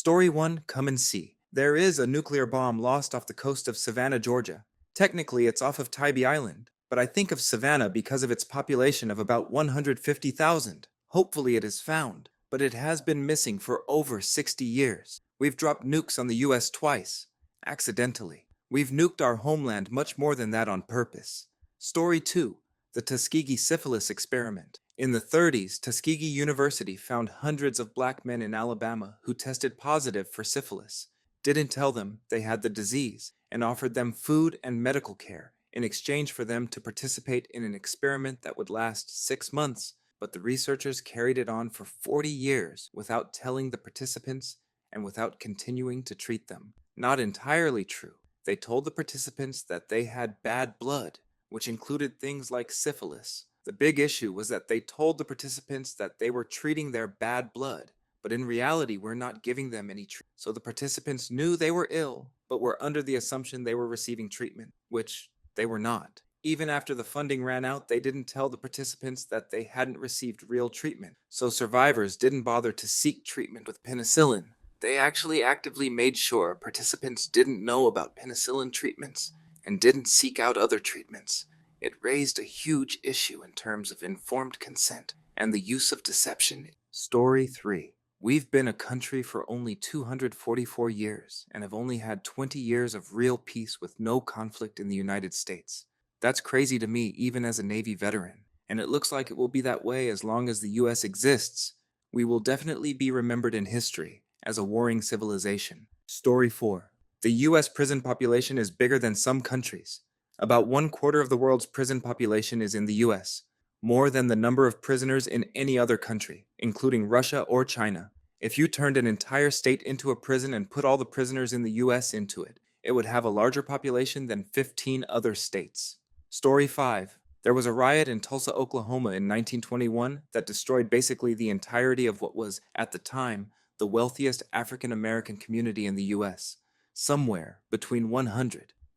Story 1, Come and See. There is a nuclear bomb lost off the coast of Savannah, Georgia. Technically, it's off of Tybee Island, but I think of Savannah because of its population of about 150,000. Hopefully it is found, but it has been missing for over 60 years. We've dropped nukes on the US twice, accidentally. We've nuked our homeland much more than that on purpose. Story 2, the Tuskegee syphilis experiment. In the 30s, Tuskegee University found hundreds of black men in Alabama who tested positive for syphilis, didn't tell them they had the disease, and offered them food and medical care in exchange for them to participate in an experiment that would last 6 months, but the researchers carried it on for 40 years without telling the participants and without continuing to treat them. Not entirely true. They told the participants that they had bad blood, which included things like syphilis. The big issue was that they told the participants that they were treating their bad blood, but in reality we're not giving them any treatment. So the participants knew they were ill, but were under the assumption they were receiving treatment, which they were not. Even after the funding ran out, they didn't tell the participants that they hadn't received real treatment, so survivors didn't bother to seek treatment with penicillin. They actually actively made sure participants didn't know about penicillin treatments and didn't seek out other treatments. It raised a huge issue in terms of informed consent and the use of deception. Story 3. We've been a country for only 244 years and have only had 20 years of real peace with no conflict in the United States. That's crazy to me even as a Navy veteran, and it looks like it will be that way as long as the US exists. We will definitely be remembered in history as a warring civilization. Story 4. The US prison population is bigger than some countries. About 1/4 of the world's prison population is in the US, more than the number of prisoners in any other country, including Russia or China. If you turned an entire state into a prison and put all the prisoners in the US into it, it would have a larger population than 15 other states. Story 5. There was a riot in Tulsa, Oklahoma in 1921 that destroyed basically the entirety of what was, at the time, the wealthiest African American community in the US. Somewhere between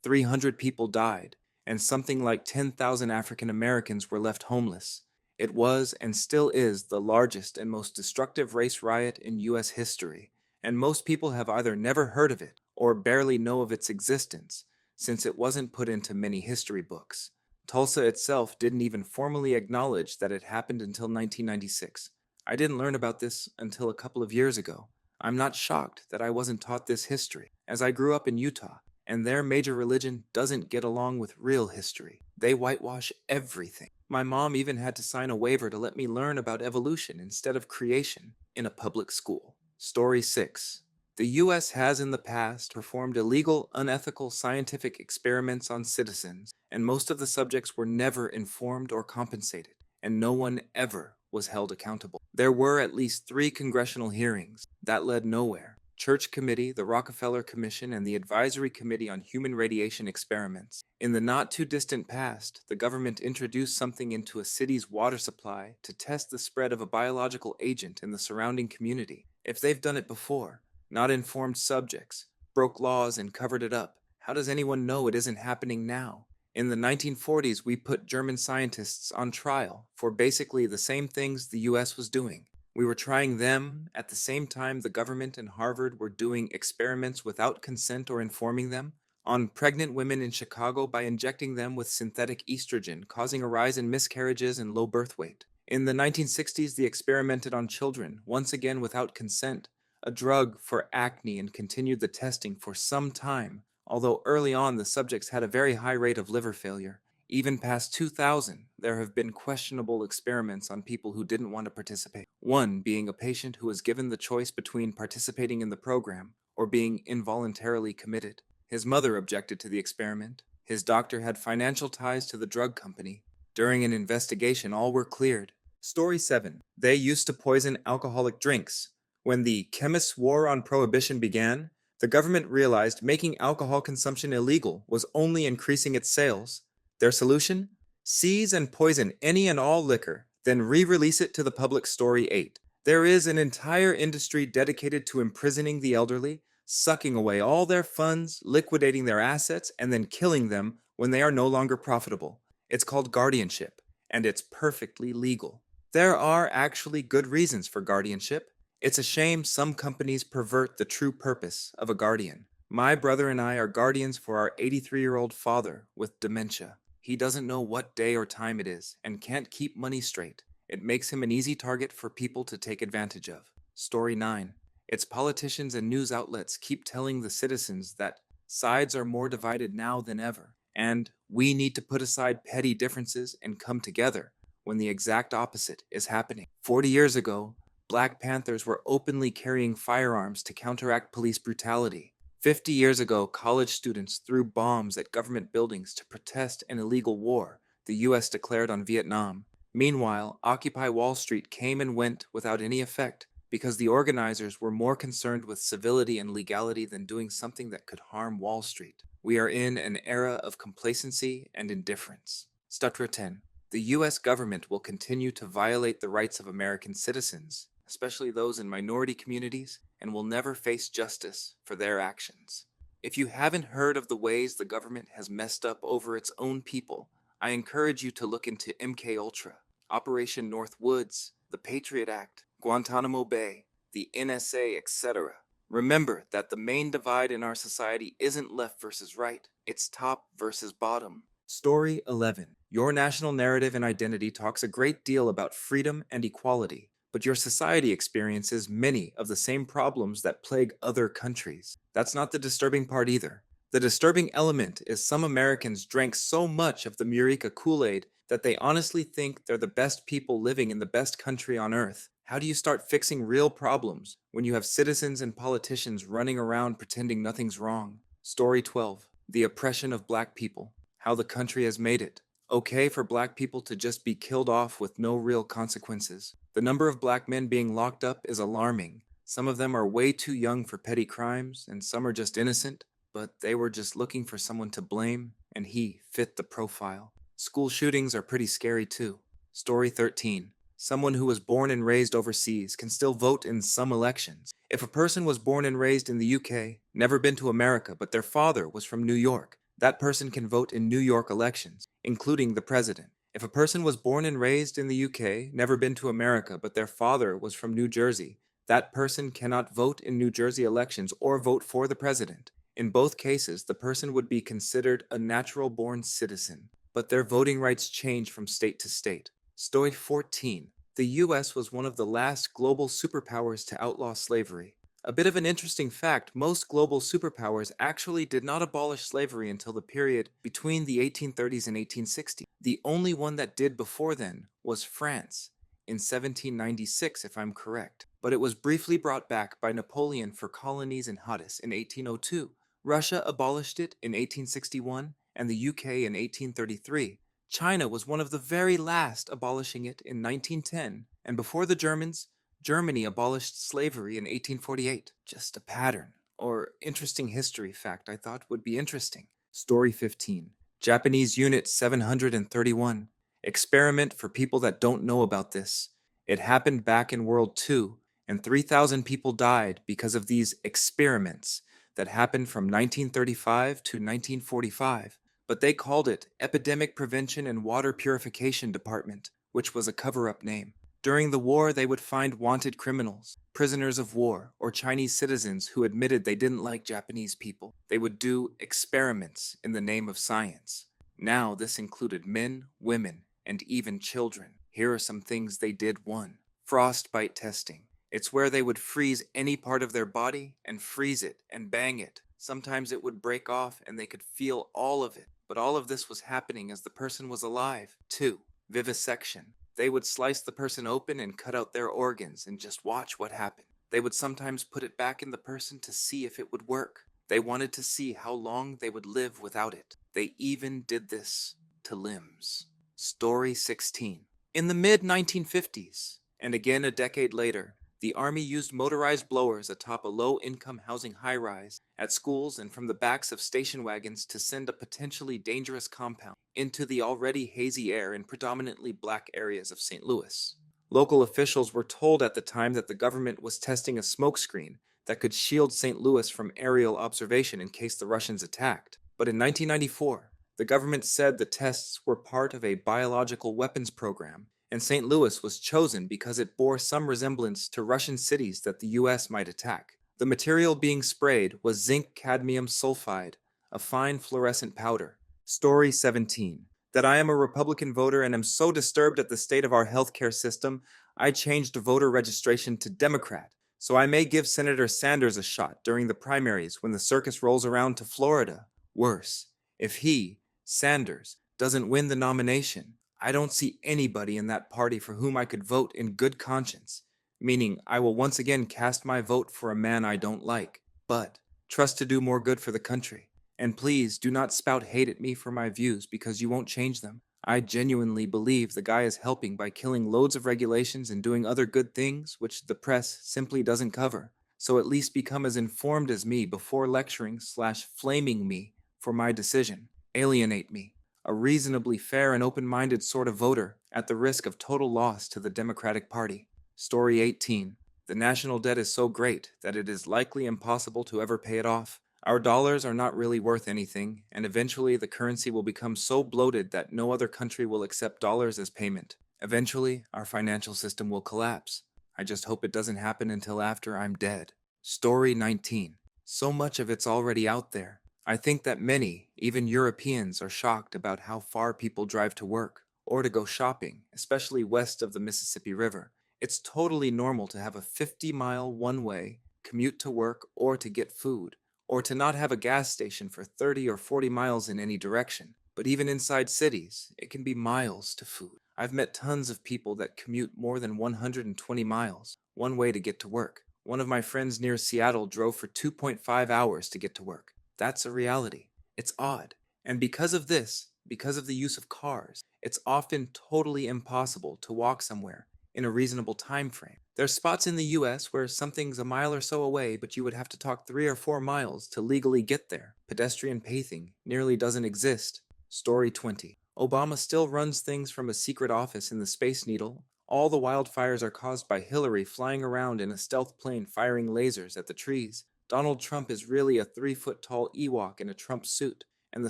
300 people died, and something like 10,000 African Americans were left homeless. It was and still is the largest and most destructive race riot in US history, and most people have either never heard of it or barely know of its existence, since it wasn't put into many history books. Tulsa itself didn't even formally acknowledge that it happened until 1996. I didn't learn about this until a couple of years ago. I'm not shocked that I wasn't taught this history, as I grew up in Utah, and their major religion doesn't get along with real history. They whitewash everything. My mom even had to sign a waiver to let me learn about evolution instead of creation in a public school. Story 6. The US has in the past performed illegal, unethical scientific experiments on citizens, and most of the subjects were never informed or compensated, and no one ever was held accountable. There were at least 3 congressional hearings that led nowhere. Church Committee, the Rockefeller Commission, and the Advisory Committee on Human Radiation Experiments. In the not-too-distant past, the government introduced something into a city's water supply to test the spread of a biological agent in the surrounding community. If they've done it before, not informed subjects, broke laws and covered it up, how does anyone know it isn't happening now? In the 1940s, we put German scientists on trial for basically the same things the US was doing. We were trying them at the same time the government and Harvard were doing experiments without consent or informing them on pregnant women in Chicago by injecting them with synthetic estrogen, causing a rise in miscarriages and low birth weight. In the 1960s, they experimented on children, once again without consent, a drug for acne, and continued the testing for some time, although early on the subjects had a very high rate of liver failure. Even past 2000, there have been questionable experiments on people who didn't want to participate. One being a patient who was given the choice between participating in the program or being involuntarily committed. His mother objected to the experiment. His doctor had financial ties to the drug company. During an investigation, all were cleared. Story 7. They used to poison alcoholic drinks. When the chemists' war on Prohibition began, the government realized making alcohol consumption illegal was only increasing its sales. Their solution? Seize and poison any and all liquor, then re-release it to the public. Story 8. There is an entire industry dedicated to imprisoning the elderly, sucking away all their funds, liquidating their assets, and then killing them when they are no longer profitable. It's called guardianship, and it's perfectly legal. There are actually good reasons for guardianship. It's a shame some companies pervert the true purpose of a guardian. My brother and I are guardians for our 83-year-old father with dementia. He doesn't know what day or time it is and can't keep money straight. It makes him an easy target for people to take advantage of. Story 9. Its politicians and news outlets keep telling the citizens that sides are more divided now than ever, and we need to put aside petty differences and come together when the exact opposite is happening. 40 years ago, Black Panthers were openly carrying firearms to counteract police brutality. 50 years ago, college students threw bombs at government buildings to protest an illegal war the US declared on Vietnam. Meanwhile, Occupy Wall Street came and went without any effect because the organizers were more concerned with civility and legality than doing something that could harm Wall Street. We are in an era of complacency and indifference. Stutra 10. The US government will continue to violate the rights of American citizens, especially those in minority communities, and will never face justice for their actions. If you haven't heard of the ways the government has messed up over its own people, I encourage you to look into MK Ultra, Operation North Woods, the Patriot Act, Guantanamo Bay, the NSA, etc. Remember that the main divide in our society isn't left versus right, it's top versus bottom. Story 11. Your national narrative and identity talks a great deal about freedom and equality, but your society experiences many of the same problems that plague other countries. That's not the disturbing part either. The disturbing element is some Americans drank so much of the Eureka Kool-Aid that they honestly think they're the best people living in the best country on earth. How do you start fixing real problems when you have citizens and politicians running around pretending nothing's wrong? Story 12. The oppression of Black people. How the country has made it okay for Black people to just be killed off with no real consequences. The number of Black men being locked up is alarming. Some of them are way too young for petty crimes, and some are just innocent, but they were just looking for someone to blame, and he fit the profile. School shootings are pretty scary too. Story 13. Someone who was born and raised overseas can still vote in some elections. If a person was born and raised in the UK, never been to America, but their father was from New York, that person can vote in New York elections, including the president. If a person was born and raised in the UK, never been to America, but their father was from New Jersey, that person cannot vote in New Jersey elections or vote for the president. In both cases, the person would be considered a natural-born citizen, but their voting rights change from state to state. Story 14. The US was one of the last global superpowers to outlaw slavery. A bit of an interesting fact, most global superpowers actually did not abolish slavery until the period between the 1830s and 1860s. The only one that did before then was France, in 1796 if I'm correct, but it was briefly brought back by Napoleon for colonies in Hadis in 1802. Russia abolished it in 1861 and the UK in 1833. China was one of the very last abolishing it in 1910, and before the Germans, Germany abolished slavery in 1848. Just a pattern, or interesting history fact I thought would be interesting. Story 15. Japanese Unit 731. Experiment for people that don't know about this. It happened back in World II, and 3,000 people died because of these experiments that happened from 1935 to 1945. But they called it Epidemic Prevention and Water Purification Department, which was a cover-up name. During the war, they would find wanted criminals, prisoners of war, or Chinese citizens who admitted they didn't like Japanese people. They would do experiments in the name of science. Now, this included men, women, and even children. Here are some things they did. 1. Frostbite testing. It's where they would freeze any part of their body and freeze it and bang it. Sometimes it would break off and they could feel all of it, but all of this was happening as the person was alive. 2. Vivisection. They would slice the person open and cut out their organs and just watch what happened. They would sometimes put it back in the person to see if it would work. They wanted to see how long they would live without it. They even did this to limbs. Story 16. In the mid-1950s, and again a decade later, the Army used motorized blowers atop a low-income housing high-rise at schools and from the backs of station wagons to send a potentially dangerous compound into the already hazy air in predominantly Black areas of St. Louis. Local officials were told at the time that the government was testing a smokescreen that could shield St. Louis from aerial observation in case the Russians attacked. But in 1994, the government said the tests were part of a biological weapons program and St. Louis was chosen because it bore some resemblance to Russian cities that the US might attack. The material being sprayed was zinc cadmium sulfide, a fine fluorescent powder. Story 17. That I am a Republican voter and am so disturbed at the state of our healthcare system, I changed voter registration to Democrat, so I may give Senator Sanders a shot during the primaries when the circus rolls around to Florida. Worse, if he, Sanders, doesn't win the nomination, I don't see anybody in that party for whom I could vote in good conscience, meaning I will once again cast my vote for a man I don't like, but trust to do more good for the country. And please do not spout hate at me for my views because you won't change them. I genuinely believe the guy is helping by killing loads of regulations and doing other good things which the press simply doesn't cover. So at least become as informed as me before lecturing/flaming me for my decision. Alienate me, a reasonably fair and open-minded sort of voter, at the risk of total loss to the Democratic Party. Story 18. The national debt is so great that it is likely impossible to ever pay it off. Our dollars are not really worth anything, and eventually the currency will become so bloated that no other country will accept dollars as payment. Eventually, our financial system will collapse. I just hope it doesn't happen until after I'm dead. Story 19. So much of it's already out there. I think that many, even Europeans, are shocked about how far people drive to work or to go shopping, especially west of the Mississippi River. It's totally normal to have a 50-mile one-way commute to work or to get food, or to not have a gas station for 30 or 40 miles in any direction. But even inside cities, it can be miles to food. I've met tons of people that commute more than 120 miles one way to get to work. One of my friends near Seattle drove for 2.5 hours to get to work. That's a reality. It's odd. And because of this, because of the use of cars, it's often totally impossible to walk somewhere in a reasonable time frame. There's spots in the US where something's a mile or so away, but you would have to talk 3 or 4 miles to legally get there. Pedestrian paving nearly doesn't exist. Story 20. Obama still runs things from a secret office in the Space Needle. All the wildfires are caused by Hillary flying around in a stealth plane firing lasers at the trees. Donald Trump is really a 3-foot-tall Ewok in a Trump suit, and the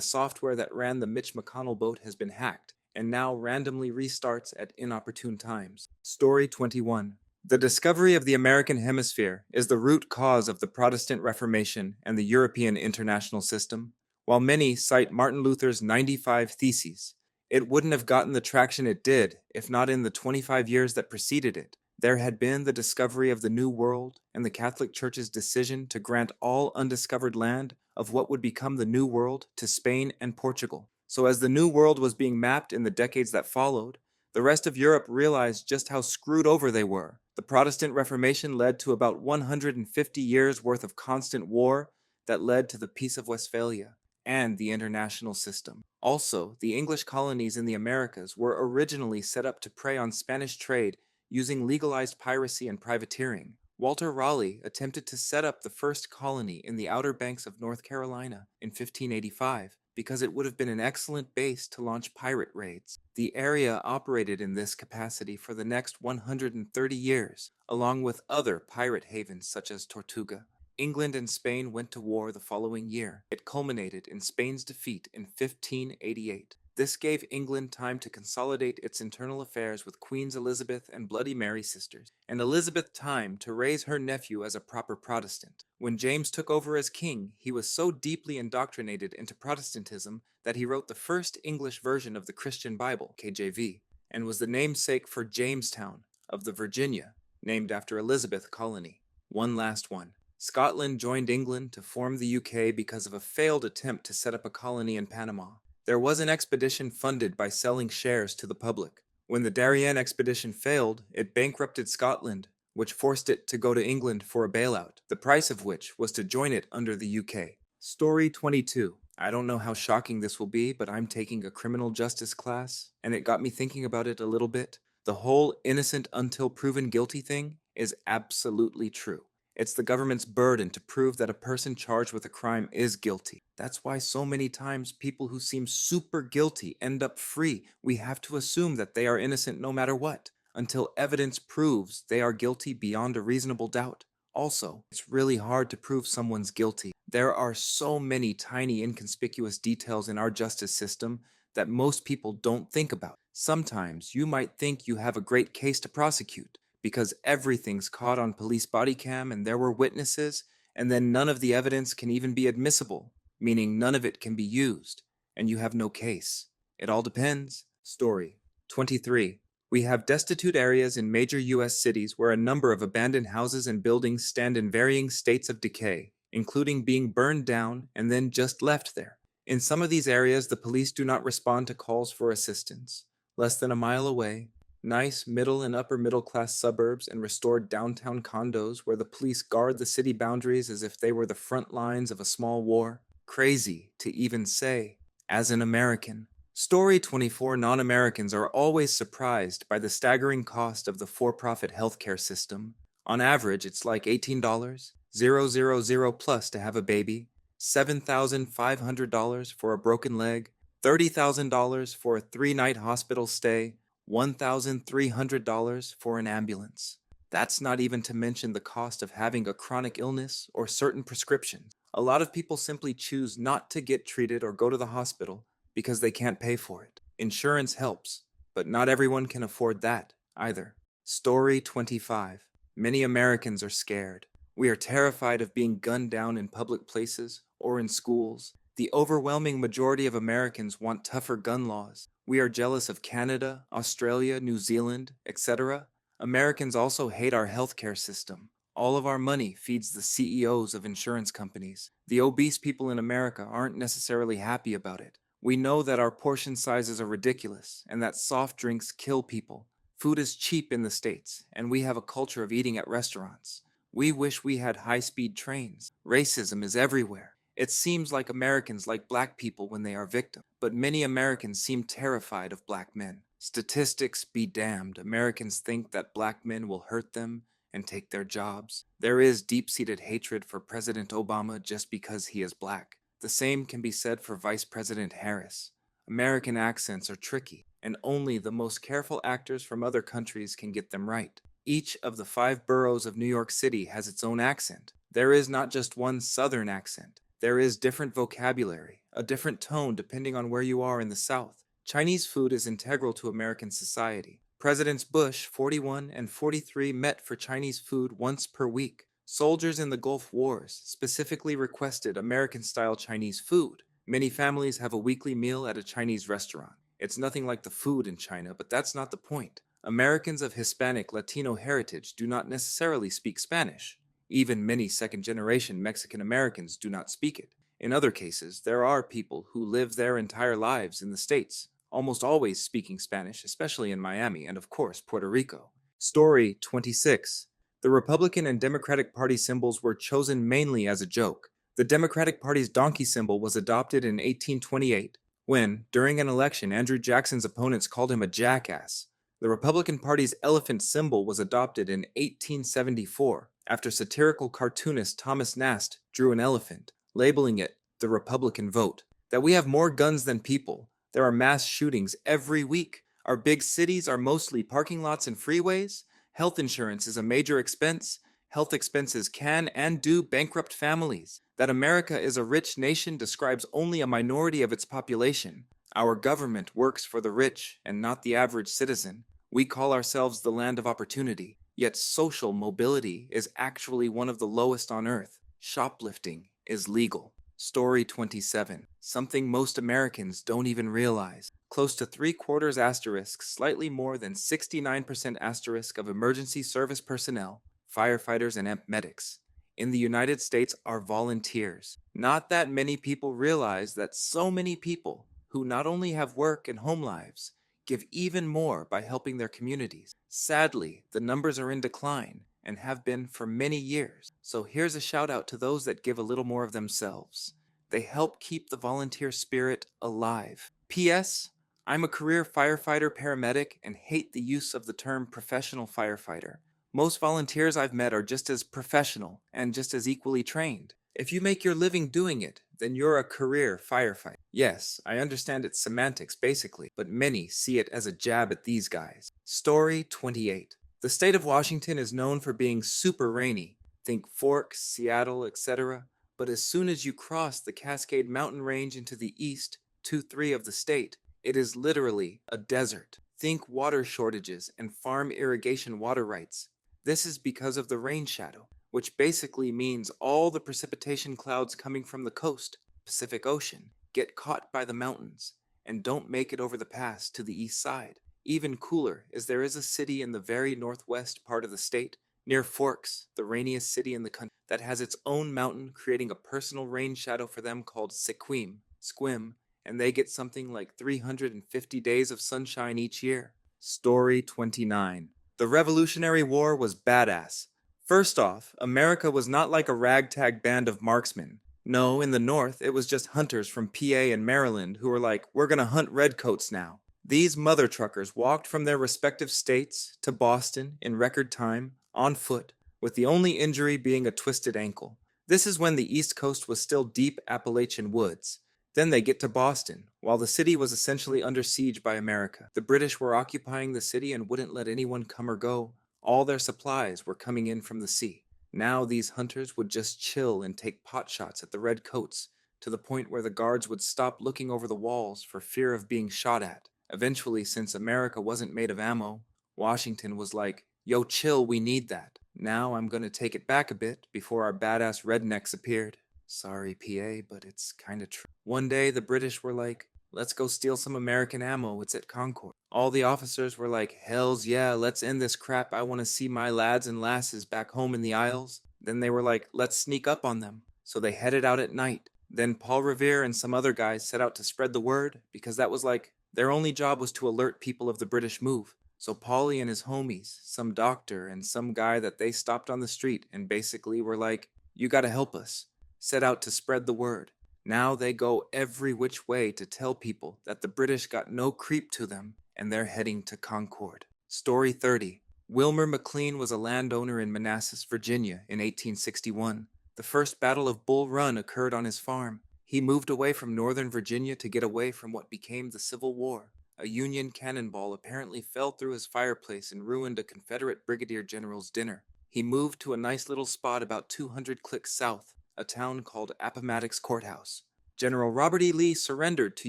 software that ran the Mitch McConnell boat has been hacked, and now randomly restarts at inopportune times. Story 21. The discovery of the American hemisphere is the root cause of the Protestant Reformation and the European international system. While many cite Martin Luther's 95 Theses, it wouldn't have gotten the traction it did if not in the 25 years that preceded it. There had been the discovery of the New World and the Catholic Church's decision to grant all undiscovered land of what would become the New World to Spain and Portugal. So as the New World was being mapped in the decades that followed, the rest of Europe realized just how screwed over they were. The Protestant Reformation led to about 150 years worth of constant war that led to the Peace of Westphalia and the international system. Also, the English colonies in the Americas were originally set up to prey on Spanish trade using legalized piracy and privateering. Walter Raleigh attempted to set up the first colony in the Outer Banks of North Carolina in 1585 because it would have been an excellent base to launch pirate raids. The area operated in this capacity for the next 130 years, along with other pirate havens such as Tortuga. England and Spain went to war the following year. It culminated in Spain's defeat in 1588. This gave England time to consolidate its internal affairs with Queens Elizabeth and Bloody Mary sisters, and Elizabeth time to raise her nephew as a proper Protestant. When James took over as king, he was so deeply indoctrinated into Protestantism that he wrote the first English version of the Christian Bible, KJV, and was the namesake for Jamestown of the Virginia, named after Elizabeth colony. One last one. Scotland joined England to form the UK because of a failed attempt to set up a colony in Panama. There was an expedition funded by selling shares to the public. When the Darien expedition failed, it bankrupted Scotland, which forced it to go to England for a bailout, the price of which was to join it under the UK. Story 22. I don't know how shocking this will be, but I'm taking a criminal justice class, and it got me thinking about it a little bit. The whole innocent until proven guilty thing is absolutely true. It's the government's burden to prove that a person charged with a crime is guilty. That's why so many times people who seem super guilty end up free. We have to assume that they are innocent no matter what, until evidence proves they are guilty beyond a reasonable doubt. Also, it's really hard to prove someone's guilty. There are so many tiny inconspicuous details in our justice system that most people don't think about. Sometimes you might think you have a great case to prosecute because everything's caught on police body cam and there were witnesses, and then none of the evidence can even be admissible, meaning none of it can be used, and you have no case. It all depends. Story 23. We have destitute areas in major U.S. cities where a number of abandoned houses and buildings stand in varying states of decay, including being burned down and then just left there. In some of these areas, the police do not respond to calls for assistance. Less than a mile away, nice middle and upper middle class suburbs and restored downtown condos where the police guard the city boundaries as if they were the front lines of a small war. Crazy to even say, as an American. Story 24. Non-Americans are always surprised by the staggering cost of the for-profit healthcare system. On average, it's like $18,000 plus to have a baby, $7,500 for a broken leg, $30,000 for a 3-night hospital stay, $1,300 for an ambulance. That's not even to mention the cost of having a chronic illness or certain prescriptions. A lot of people simply choose not to get treated or go to the hospital because they can't pay for it. Insurance helps, but not everyone can afford that either. Story 25. Many Americans are scared. We are terrified of being gunned down in public places or in schools. The overwhelming majority of Americans want tougher gun laws. We are jealous of Canada, Australia, New Zealand, etc. Americans also hate our healthcare system. All of our money feeds the CEOs of insurance companies. The obese people in America aren't necessarily happy about it. We know that our portion sizes are ridiculous and that soft drinks kill people. Food is cheap in the States, and we have a culture of eating at restaurants. We wish we had high-speed trains. Racism is everywhere. It seems like Americans like black people when they are victims, but many Americans seem terrified of black men. Statistics be damned. Americans think that black men will hurt them and take their jobs. There is deep-seated hatred for President Obama just because he is black. The same can be said for Vice President Harris. American accents are tricky, and only the most careful actors from other countries can get them right. Each of the 5 boroughs of New York City has its own accent. There is not just one Southern accent. There is different vocabulary, a different tone depending on where you are in the South. Chinese food is integral to American society. Presidents Bush, 41 and 43, met for Chinese food once per week. Soldiers in the Gulf Wars specifically requested American-style Chinese food. Many families have a weekly meal at a Chinese restaurant. It's nothing like the food in China, but that's not the point. Americans of Hispanic, Latino heritage do not necessarily speak Spanish. Even many second-generation Mexican Americans do not speak it. In other cases, there are people who live their entire lives in the States, almost always speaking Spanish, especially in Miami and, of course, Puerto Rico. Story 26. The Republican and Democratic Party symbols were chosen mainly as a joke. The Democratic Party's donkey symbol was adopted in 1828, when, during an election, Andrew Jackson's opponents called him a jackass. The Republican Party's elephant symbol was adopted in 1874, after satirical cartoonist Thomas Nast drew an elephant, labeling it the Republican vote. That we have more guns than people. There are mass shootings every week. Our big cities are mostly parking lots and freeways. Health insurance is a major expense. Health expenses can and do bankrupt families. That America is a rich nation describes only a minority of its population. Our government works for the rich and not the average citizen. We call ourselves the land of opportunity, yet social mobility is actually one of the lowest on earth. Shoplifting is legal. Story 27. Something most Americans don't even realize. Close to 3/4 asterisk, slightly more than 69% asterisk of emergency service personnel, firefighters and medics, in the United States are volunteers. Not that many people realize that so many people who not only have work and home lives, give even more by helping their communities. Sadly, the numbers are in decline and have been for many years. So here's a shout out to those that give a little more of themselves. They help keep the volunteer spirit alive. P.S. I'm a career firefighter paramedic and hate the use of the term professional firefighter. Most volunteers I've met are just as professional and just as equally trained. If you make your living doing it, then you're a career firefighter. Yes, I understand it's semantics basically, but many see it as a jab at these guys. Story 28. The state of Washington is known for being super rainy. Think Forks, Seattle, etc. But as soon as you cross the Cascade Mountain Range into the east, 2/3 of the state, It is literally a desert. Think water shortages and farm irrigation water rights. This is because of the rain shadow, which basically means all the precipitation clouds coming from the coast, Pacific Ocean, get caught by the mountains and don't make it over the pass to the east side. Even cooler is there is a city in the very northwest part of the state, near Forks, the rainiest city in the country, that has its own mountain creating a personal rain shadow for them called Squim, and they get something like 350 days of sunshine each year. Story 29. The Revolutionary War was badass. First off, America was not like a ragtag band of marksmen. No, in the North, it was just hunters from PA and Maryland who were like, we're gonna hunt redcoats now. These mother truckers walked from their respective states to Boston in record time, on foot, with the only injury being a twisted ankle. This is when the East Coast was still deep Appalachian woods. Then they get to Boston, while the city was essentially under siege by America. The British were occupying the city and wouldn't let anyone come or go. All their supplies were coming in from the sea. Now these hunters would just chill and take pot shots at the redcoats, to the point where the guards would stop looking over the walls for fear of being shot at. Eventually, since America wasn't made of ammo, Washington was like, yo, chill, we need that. Now I'm gonna take it back a bit before our badass rednecks appeared. Sorry, PA, but it's kinda true. One day, the British were like, let's go steal some American ammo, it's at Concord. All the officers were like, hells yeah, let's end this crap, I wanna see my lads and lasses back home in the Isles. Then they were like, let's sneak up on them. So they headed out at night. Then Paul Revere and some other guys set out to spread the word, because that was like, their only job was to alert people of the British move. So Paulie and his homies, some doctor and some guy that they stopped on the street and basically were like, you gotta help us, set out to spread the word. Now they go every which way to tell people that the British got no creep to them and they're heading to Concord. Story 30. Wilmer McLean was a landowner in Manassas, Virginia in 1861. The first Battle of Bull Run occurred on his farm. He moved away from Northern Virginia to get away from what became the Civil War. A Union cannonball apparently fell through his fireplace and ruined a Confederate brigadier general's dinner. He moved to a nice little spot about 200 clicks south, a town called Appomattox Courthouse. General Robert E. Lee surrendered to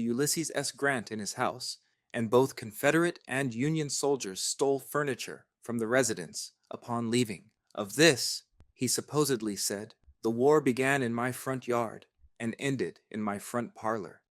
Ulysses S. Grant in his house, and both Confederate and Union soldiers stole furniture from the residence upon leaving. Of this, he supposedly said, the war began in my front yard and ended in my front parlor.